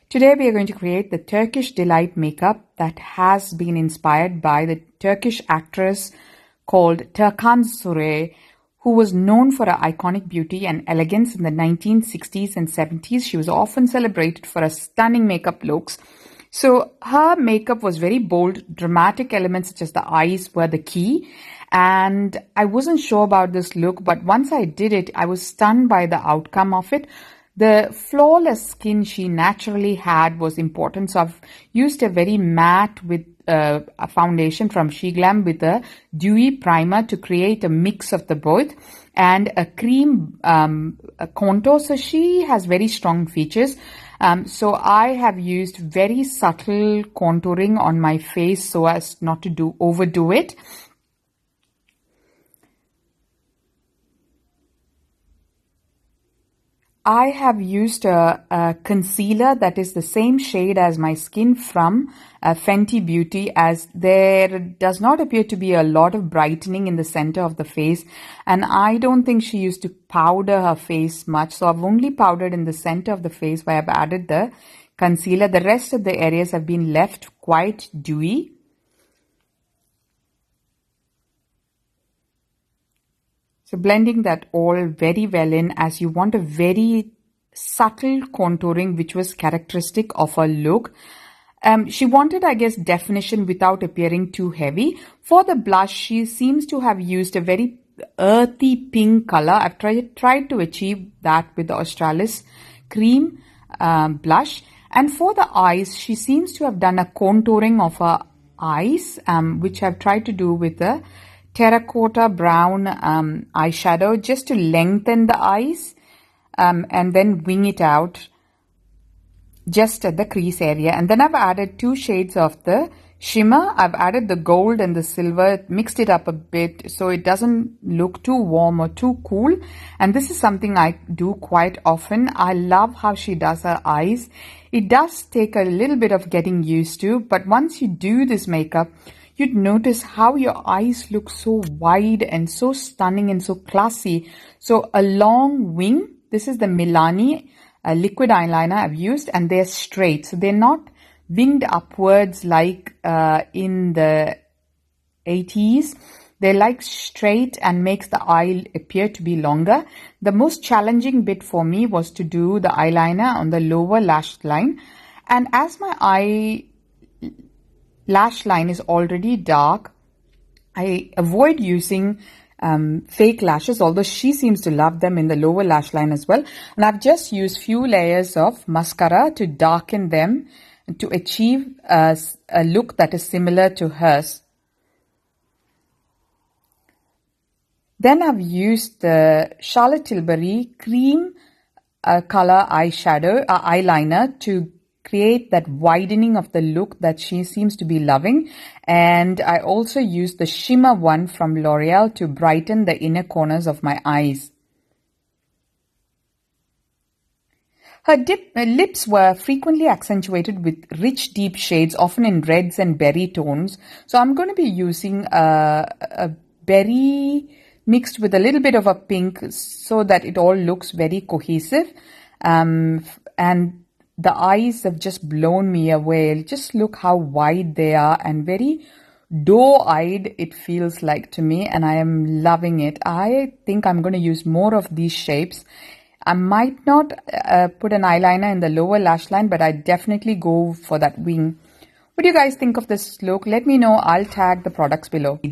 Today we are going to create the Turkish Delight makeup that has been inspired by the Turkish actress called Torkan Sorey, who was known for her iconic beauty and elegance in the 1960s and 70s. She was often celebrated for her stunning makeup looks. So her makeup was very bold, dramatic elements such as the eyes were the key. And I wasn't sure about this look, but once I did it, I was stunned by the outcome of it. The flawless skin she naturally had was important. So I've used a very matte with a foundation from She Glam with a dewy primer to create a mix of the both, and a cream contour. So she has very strong features. So I have used very subtle contouring on my face so as not to overdo it. I have used a concealer that is the same shade as my skin from Fenty Beauty, as there does not appear to be a lot of brightening in the center of the face, and I don't think she used to powder her face much, so I've only powdered in the center of the face where I've added the concealer. The rest of the areas have been left quite dewy. So blending that all very well in, as you want a very subtle contouring which was characteristic of her look. She wanted, I guess, definition without appearing too heavy. For the blush, she seems to have used a very earthy pink color. I've tried to achieve that with the Australis cream blush. And for the eyes, she seems to have done a contouring of her eyes, which I've tried to do with the terracotta brown eyeshadow just to lengthen the eyes and then wing it out just at the crease area. And then I've added 2 shades of the shimmer. I've added the gold and the silver, mixed it up a bit so it doesn't look too warm or too cool. And this is something I do quite often. I love how she does her eyes. It does take a little bit of getting used to, but once you do this makeup, you'd notice how your eyes look so wide and so stunning and so classy. So a long wing, this is the Milani liquid eyeliner I've used, and they're straight. So they're not winged upwards like in the 80s. They're like straight and makes the eye appear to be longer. The most challenging bit for me was to do the eyeliner on the lower lash line. And as my lash line is already dark, I avoid using fake lashes, although she seems to love them in the lower lash line as well. And I've just used few layers of mascara to darken them to achieve a look that is similar to hers. Then I've used the Charlotte Tilbury cream color eyeliner to create that widening of the look that she seems to be loving. And I also used the shimmer one from L'Oreal to brighten the inner corners of my eyes. Her lips were frequently accentuated with rich deep shades, often in reds and berry tones. So I'm going to be using a berry mixed with a little bit of a pink so that it all looks very cohesive. And the eyes have just blown me away. Just look how wide they are and very doe-eyed it feels like to me, and I am loving it. I think I'm going to use more of these shapes. I might not put an eyeliner in the lower lash line, but I definitely go for that wing. What do you guys think of this look? Let me know. I'll tag the products below.